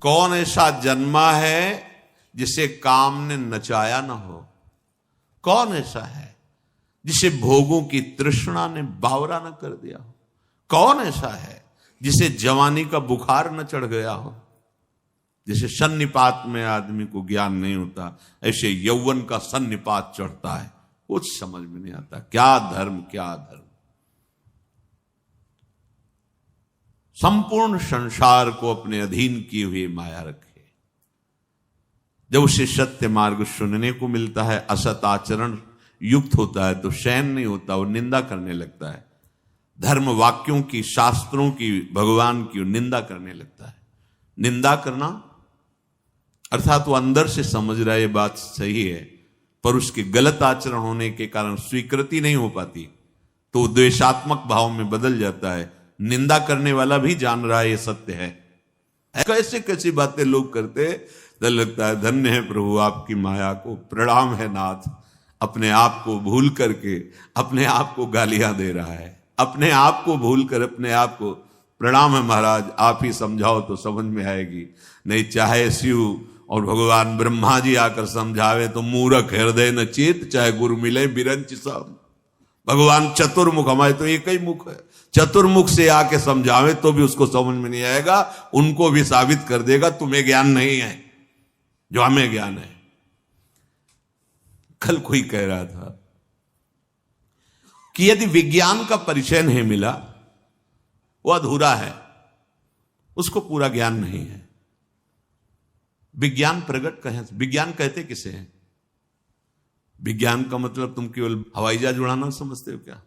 कौन ऐसा जन्मा है जिसे काम ने नचाया ना हो? कौन ऐसा है जिसे भोगों की तृष्णा ने बावरा न कर दिया हो? कौन ऐसा है जिसे जवानी का बुखार न चढ़ गया हो? जैसे सन्निपात में आदमी को ज्ञान नहीं होता, ऐसे यौवन का सन्निपात चढ़ता है, कुछ समझ में नहीं आता। क्या धर्म, क्या धर्म। संपूर्ण संसार को अपने अधीन किए हुए माया रखे। जब उसे सत्य मार्ग सुनने को मिलता है, असत आचरण युक्त होता है, तो सहन नहीं होता, वो निंदा करने लगता है। धर्म वाक्यों की, शास्त्रों की, भगवान की निंदा करने लगता है। निंदा करना अर्थात वो अंदर से समझ रहा है ये बात सही है, पर उसके गलत आचरण होने के कारण स्वीकृति नहीं हो पाती, तो वो द्वेषात्मक भाव में बदल जाता है। निंदा करने वाला भी जान रहा है ये सत्य है। कैसे कैसी बातें लोग करते, तो लगता है धन्य है प्रभु आपकी माया को, प्रणाम है नाथ। अपने आप को भूल करके अपने आप को गालियां दे रहा है, अपने आप को भूल कर अपने आप को, प्रणाम है महाराज, आप ही समझाओ तो समझ में आएगी। नहीं चाहे शिव और भगवान ब्रह्मा जी आकर समझावे तो मूर्ख हृदय न चेत, चाहे गुरु मिले बिरंच सब। भगवान चतुर्मुख, हमारे तो एक ही मुख है, चतुर्मुख से आके समझावे तो भी उसको समझ में नहीं आएगा। उनको भी साबित कर देगा तुम्हें ज्ञान नहीं है जो हमें ज्ञान है। कल कोई कह रहा था कि यदि विज्ञान का परिचय नहीं मिला वो अधूरा है, उसको पूरा ज्ञान नहीं है। विज्ञान प्रकट कहें, विज्ञान कहते किसे हैं? विज्ञान का मतलब तुम केवल हवाई जहाज उड़ाना समझते हो क्या?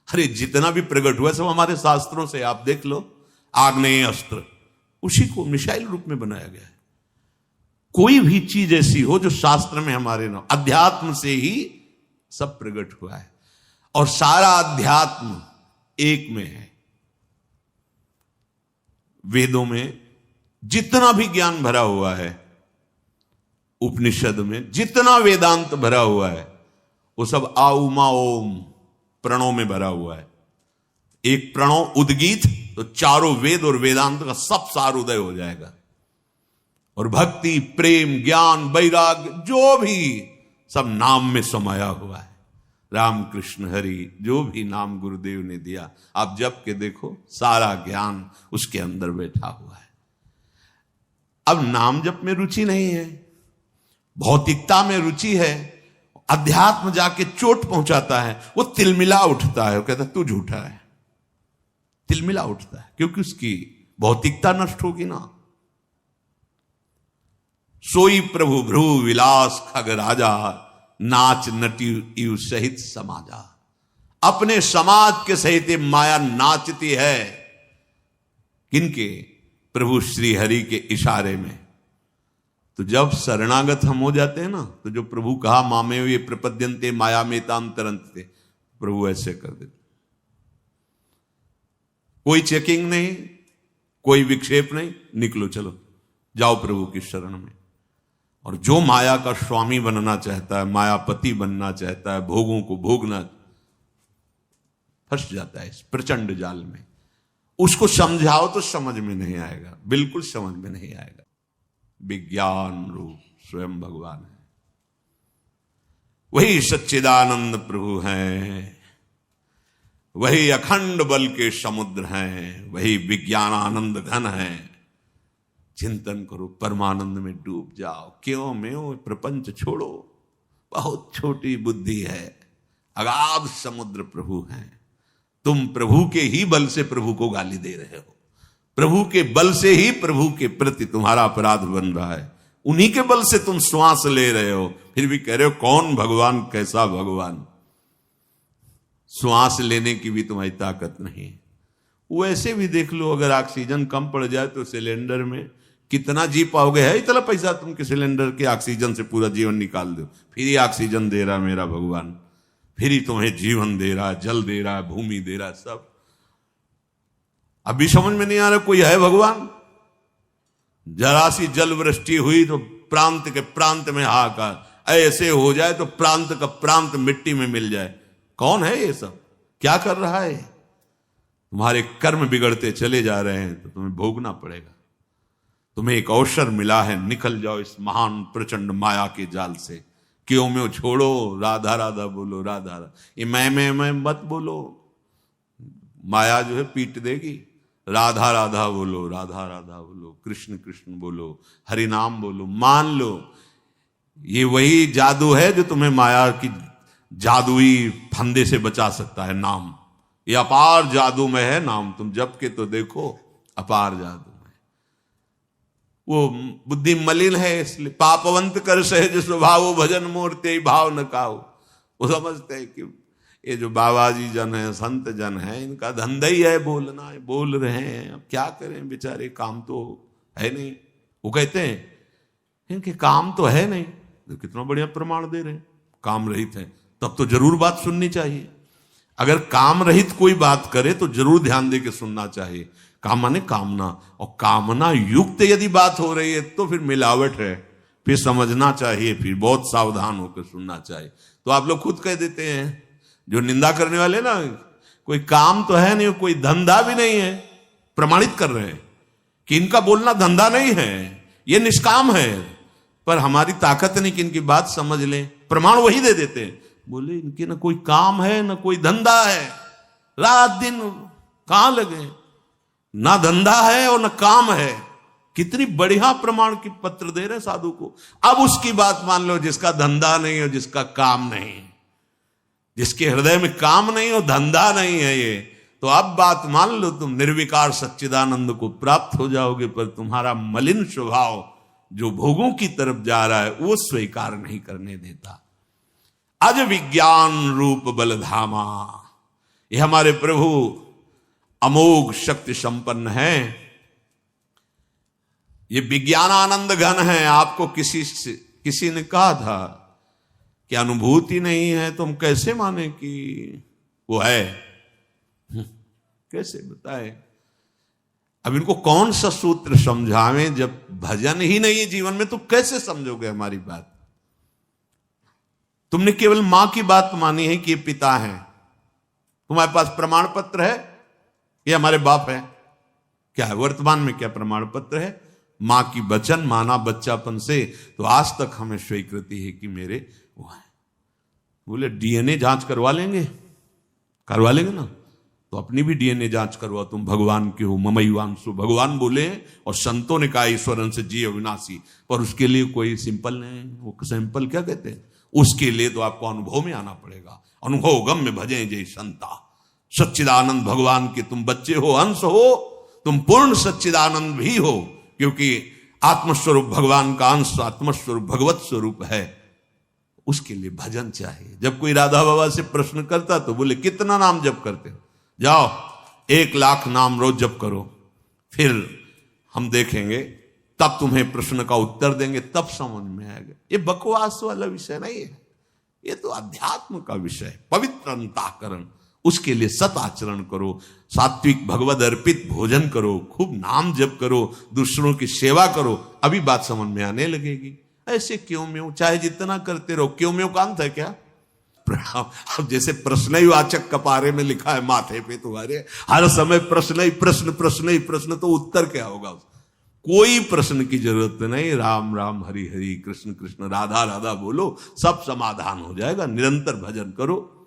अरे जितना भी प्रकट हुआ सब हमारे शास्त्रों से, आप देख लो। आग्नेय अस्त्र उसी को मिसाइल रूप में बनाया गया है। कोई भी चीज ऐसी हो जो शास्त्र में हमारे ना, अध्यात्म से ही सब प्रकट हुआ है, और सारा अध्यात्म एक में है। वेदों में जितना भी ज्ञान भरा हुआ है, उपनिषद में जितना वेदांत भरा हुआ है, वो सब आ उमा ओम प्रणव में भरा हुआ है। एक प्रणव उद्गीत तो चारों वेद और वेदांत का सब सार उदय हो जाएगा। और भक्ति, प्रेम, ज्ञान, वैराग्य जो भी सब नाम में समाया हुआ है। राम कृष्ण हरि जो भी नाम गुरुदेव ने दिया, आप जप के देखो, सारा ज्ञान उसके अंदर बैठा हुआ है। अब नाम जप में रुचि नहीं है, भौतिकता में रुचि है, अध्यात्म जाके चोट पहुंचाता है, वो तिलमिला उठता है, वो कहता है तू झूठा है। तिलमिला उठता है क्योंकि उसकी भौतिकता नष्ट होगी ना। सोई प्रभु भ्रू विलास खग राजा, नाच नटी यू सहित समाजा। अपने समाज के सहित माया नाचती है। किनके? प्रभु श्री हरि के इशारे में। तो जब शरणागत हम हो जाते हैं ना, तो जो प्रभु कहा मामे ये प्रपद्यन्ते माया में ताम तरंते, प्रभु ऐसे कर देते। कोई चेकिंग नहीं, कोई विक्षेप नहीं, निकलो चलो जाओ प्रभु की शरण में। और जो माया का स्वामी बनना चाहता है, मायापति बनना चाहता है, भोगों को भोगना, फंस जाता है इस प्रचंड जाल में। उसको समझाओ तो समझ में नहीं आएगा, बिल्कुल समझ में नहीं आएगा। विज्ञान रूप स्वयं भगवान है, वही सच्चिदानंद प्रभु हैं, वही अखंड बल के समुद्र हैं, वही विज्ञानानंद घन है। चिंतन करो, परमानंद में डूब जाओ। क्यों में प्रपंच छोड़ो, बहुत छोटी बुद्धि है, अगाध समुद्र प्रभु हैं। तुम प्रभु के ही बल से प्रभु को गाली दे रहे हो, प्रभु के बल से ही प्रभु के प्रति तुम्हारा अपराध बन रहा है, उन्हीं के बल से तुम श्वास ले रहे हो, फिर भी कह रहे हो कौन भगवान, कैसा भगवान। श्वास लेने की भी तुम्हारी ताकत नहीं। वैसे भी देख लो, अगर ऑक्सीजन कम पड़ जाए तो सिलेंडर में कितना जी पाओगे? है इतना पैसा तुम के सिलेंडर के ऑक्सीजन से पूरा जीवन निकाल दो। फिर ही ऑक्सीजन दे रहा मेरा भगवान, फिर ही तुम्हें जीवन दे रहा है, जल दे रहा है, भूमि दे रहा है, सब। अभी समझ में नहीं आ रहा कोई है भगवान? जरा सी जल वृष्टि हुई तो प्रांत के प्रांत में हाहाकार, ऐसे हो जाए तो प्रांत का प्रांत मिट्टी में मिल जाए। कौन है ये सब? क्या कर रहा है? तुम्हारे कर्म बिगड़ते चले जा रहे हैं तो तुम्हें भोगना पड़ेगा। तुम्हें एक अवसर मिला है, निकल जाओ इस महान प्रचंड माया के जाल से। क्यों में छोड़ो, राधा राधा बोलो, राधा राधा, ये मैं मत बोलो, माया जो है पीट देगी। राधा राधा बोलो, राधा राधा बोलो, कृष्ण कृष्ण बोलो, हरि नाम बोलो, मान लो ये वही जादू है जो तुम्हें माया की जादुई फंदे से बचा सकता है। नाम ये अपार जादू में है, नाम तुम जप के तो देखो, अपार जादू में। वो बुद्धि मलिन है इसलिए पापवंत कर सहज स्वभाव, भजन मूर्ति भाव न काओ। वो समझते हैं कि ये जो बाबा जी जन है, संत जन है, इनका धंधा ही है बोलना है, बोल रहे हैं, अब क्या करें बेचारे, काम तो है नहीं। वो कहते हैं इनके काम तो है नहीं, तो कितना बढ़िया प्रमाण दे रहे हैं, काम रहित है, तब तो जरूर बात सुननी चाहिए। अगर काम रहित कोई बात करे तो जरूर ध्यान दे के सुनना चाहिए। काम माने कामना, और कामना युक्त यदि बात हो रही है तो फिर मिलावट है, फिर समझना चाहिए, फिर बहुत सावधान होकर सुनना चाहिए। तो आप लोग खुद कह देते हैं, जो निंदा करने वाले ना, कोई काम तो है नहीं, कोई धंधा भी नहीं है, प्रमाणित कर रहे हैं कि इनका बोलना धंधा नहीं है, ये निष्काम है, पर हमारी ताकत नहीं कि इनकी बात समझ लें, प्रमाण वही दे देते हैं। बोले इनके ना कोई काम है ना कोई धंधा है, रात दिन कहां लगे, ना धंधा है और ना काम है। कितनी बढ़िया प्रमाण की पत्र दे रहे साधु को। अब उसकी बात मान लो, जिसका धंधा नहीं हो, जिसका काम नहीं, जिसके हृदय में काम नहीं हो, धंधा नहीं है ये, तो अब बात मान लो तुम निर्विकार सच्चिदानंद को प्राप्त हो जाओगे, पर तुम्हारा मलिन स्वभाव जो भोगों की तरफ जा रहा है वो स्वीकार नहीं करने देता। अज विज्ञान रूप बलधामा, ये हमारे प्रभु अमोघ शक्ति संपन्न है, ये विज्ञानानंद घन है। आपको किसी ने कहा था कि अनुभूति नहीं है, तो हम कैसे माने कि वो है, कैसे बताए। अब इनको कौन सा सूत्र समझावें, जब भजन ही नहीं है जीवन में तो कैसे समझोगे हमारी बात। तुमने केवल मां की बात मानी है कि ये पिता है, तुम्हारे पास प्रमाण पत्र है, ये हमारे बाप है, क्या है वर्तमान में, क्या प्रमाण पत्र है। मां की वचन माना बच्चापन से, तो आज तक हमें स्वीकृति है कि मेरे वो है। बोले डीएनए जांच करवा लेंगे ना, तो अपनी भी डीएनए जांच करवा, तुम भगवान के हो, ममैवांशु भगवान बोले, और संतों ने कहा ईश्वरन से जी अविनाशी, पर उसके लिए कोई सिंपल नहीं, वो सैंपल क्या कहते हैं, उसके लिए तो आपको अनुभव में आना पड़ेगा। अनुभव गम में भजे जय संता, सच्चिदानंद भगवान के तुम बच्चे हो, अंश हो, तुम पूर्ण सच्चिदानंद भी हो, क्योंकि आत्मस्वरूप भगवान का अंश आत्मस्वरूप भगवत स्वरूप है। उसके लिए भजन चाहिए। जब कोई राधा बाबा से प्रश्न करता तो बोले कितना नाम जप करते हो, जाओ 1,00,000 नाम रोज जप करो, फिर हम देखेंगे, तब तुम्हें प्रश्न का उत्तर देंगे, तब समझ में आएगा। ये बकवास वाला विषय नहीं है, ये तो अध्यात्म का विषय, पवित्र अंतःकरण। उसके लिए सत आचरण करो, सात्विक भगवद अर्पित भोजन करो, खूब नाम जप करो, दूसरों की सेवा करो, अभी बात समझ में आने लगेगी। ऐसे क्यों में चाहे जितना करते रहो, क्यों में का अंत है क्या। अब जैसे प्रश्न ही वाचक कपारे में लिखा है माथे पे तुम्हारे, हर समय प्रश्न ही प्रश्न, प्रश्न ही प्रश्न, तो उत्तर क्या होगा। कोई प्रश्न की जरूरत नहीं, राम राम हरि हरि कृष्ण कृष्ण राधा राधा बोलो, सब समाधान हो जाएगा। निरंतर भजन करो।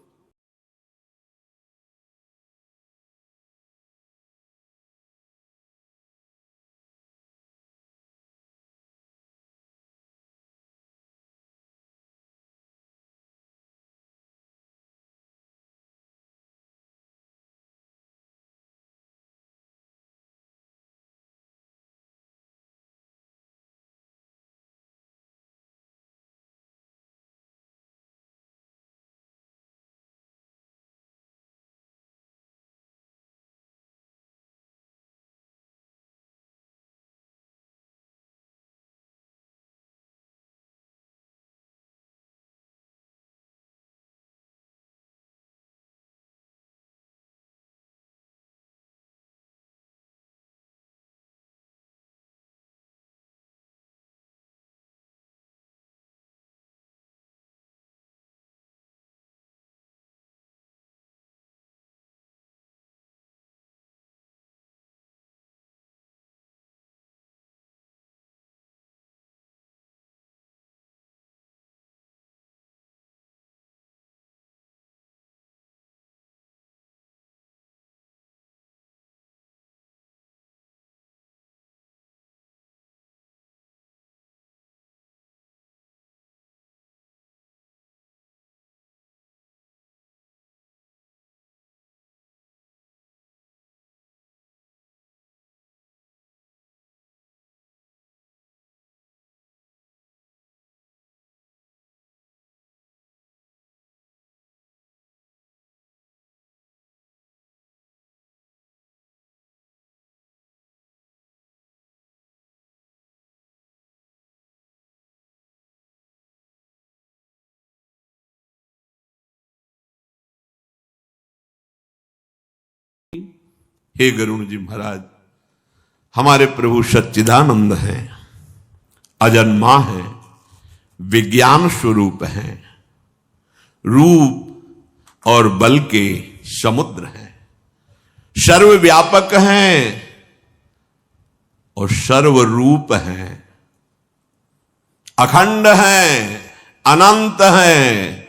हे गरुण जी महाराज, हमारे प्रभु सच्चिदानंद हैं, अजन्मा है, विज्ञान स्वरूप हैं, रूप और बल के समुद्र हैं, सर्वव्यापक हैं और सर्वरूप हैं, अखंड हैं, अनंत हैं,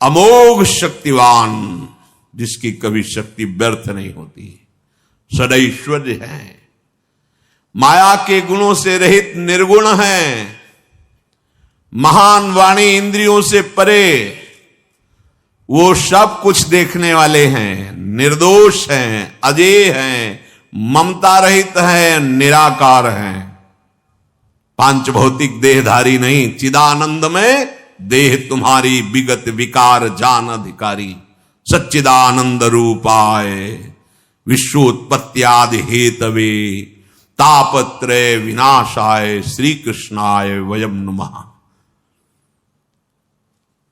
अमोघ शक्तिवान, जिसकी कभी शक्ति व्यर्थ नहीं होती, सदैश्वर्य है, माया के गुणों से रहित निर्गुण हैं, महान वाणी इंद्रियों से परे, वो सब कुछ देखने वाले हैं, निर्दोष हैं, अजेय हैं, ममता रहित हैं, निराकार हैं, पांच भौतिक देहधारी नहीं, चिदानंद में देह तुम्हारी विगत विकार जान अधिकारी, सच्चिदानंद रूपाय विश्वोत्पत्त्यादि हेतवे तापत्रय विनाशाय श्री कृष्णाय वयम नमः।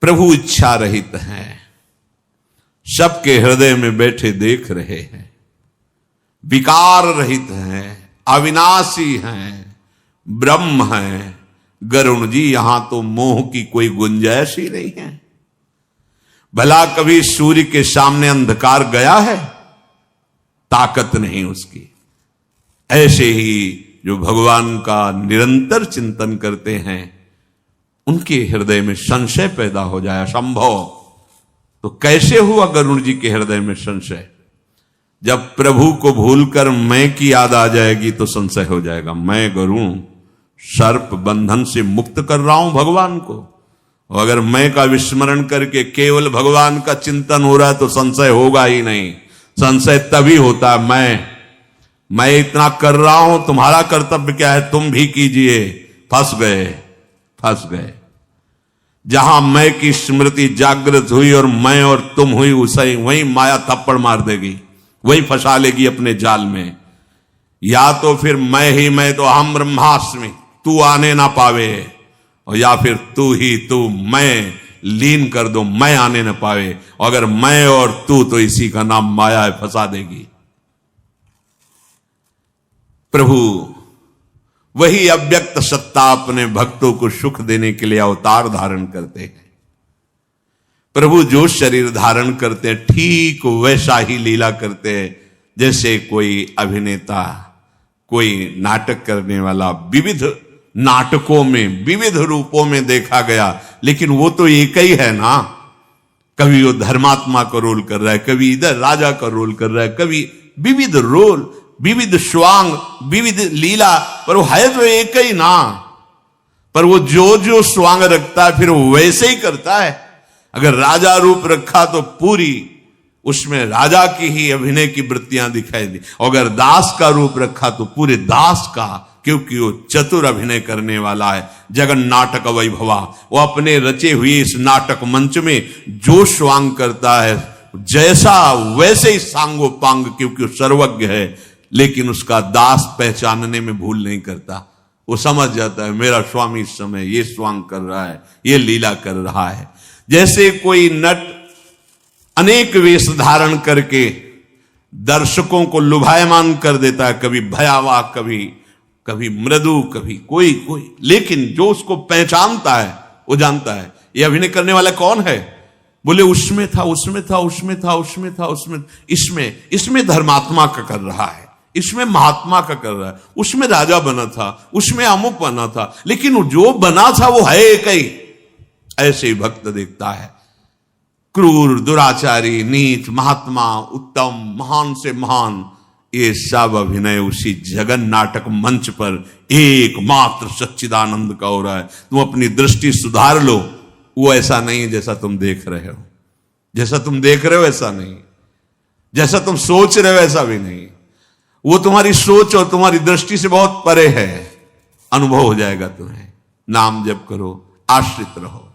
प्रभु इच्छा रहित हैं, सबके हृदय में बैठे देख रहे हैं, विकार रहित हैं, अविनाशी हैं, ब्रह्म हैं। गरुण जी, यहां तो मोह की कोई गुंजाइश ही नहीं है। भला कभी सूर्य के सामने अंधकार गया है? ताकत नहीं उसकी। ऐसे ही जो भगवान का निरंतर चिंतन करते हैं, उनके हृदय में संशय पैदा हो जाए असंभव। तो कैसे हुआ गरुण जी के हृदय में संशय? जब प्रभु को भूलकर मैं की याद आ जाएगी तो संशय हो जाएगा। मैं गरुण सर्प बंधन से मुक्त कर रहा हूं भगवान को, और अगर मैं का विस्मरण करके केवल भगवान का चिंतन हो रहा है तो संशय होगा ही नहीं। संशय तभी होता है मैं इतना कर रहा हूं, तुम्हारा कर्तव्य क्या है, तुम भी कीजिए। फंस गए। जहां मैं की स्मृति जागृत हुई और मैं और तुम हुई, उसे वही माया थप्पड़ मार देगी, वही फंसा लेगी अपने जाल में। या तो फिर मैं तो अहम ब्रह्मास्मि, तू आने ना पावे, और या फिर तू ही तू मैं लीन कर दो, मैं आने ना पावे। और अगर मैं और तू, तो इसी का नाम माया है, फंसा देगी। प्रभु वही अव्यक्त सत्ता अपने भक्तों को सुख देने के लिए अवतार धारण करते हैं। प्रभु जो शरीर धारण करते हैं, ठीक वैसा ही लीला करते हैं जैसे कोई अभिनेता, कोई नाटक करने वाला। विविध नाटकों में विविध रूपों में देखा गया, लेकिन वो तो एक ही है ना। कभी वो धर्मात्मा का रोल कर रहा है, कभी इधर राजा का रोल कर रहा है, कभी विविध रोल, विविध स्वांग, विविध लीला, पर वो है तो एक ही ना। पर वो जो स्वांग रखता है फिर वो वैसे ही करता है। अगर राजा रूप रखा तो पूरी उसमें राजा की ही अभिनय की वृत्तियां दिखाई दी, और अगर दास का रूप रखा तो पूरे दास का, क्योंकि वो चतुर अभिनय करने वाला है। जगन नाटक वैभवा, वो अपने रचे हुए इस नाटक मंच में जो स्वांग करता है, जैसा वैसे ही सांगोपांग, क्योंकि वो सर्वज्ञ है। लेकिन उसका दास पहचानने में भूल नहीं करता। वो समझ जाता है मेरा स्वामी इस समय ये स्वांग कर रहा है, ये लीला कर रहा है। जैसे कोई नट अनेक वेश धारण करके दर्शकों को लुभायमान कर देता है, कभी भयावह, कभी मृदु, कभी कोई, लेकिन जो उसको पहचानता है वो जानता है ये अभिनय करने वाला कौन है। बोले उसमें था, इसमें धर्मात्मा का कर रहा है, इसमें महात्मा का कर रहा है, उसमें राजा बना था, उसमें अमुक बना था, लेकिन जो बना था वो है एक ही। ऐसे ही भक्त देखता है। क्रूर, दुराचारी, नीच, महात्मा, उत्तम, महान से महान, ये सब अभिनय उसी जगन नाटक मंच पर एकमात्र सच्चिदानंद का हो रहा है। तुम अपनी दृष्टि सुधार लो। वो ऐसा नहीं है जैसा तुम देख रहे हो, जैसा तुम देख रहे हो ऐसा नहीं, जैसा तुम सोच रहे हो ऐसा भी नहीं। वो तुम्हारी सोच और तुम्हारी दृष्टि से बहुत परे है। अनुभव हो जाएगा तुम्हें। नाम जप करो, आश्रित रहो।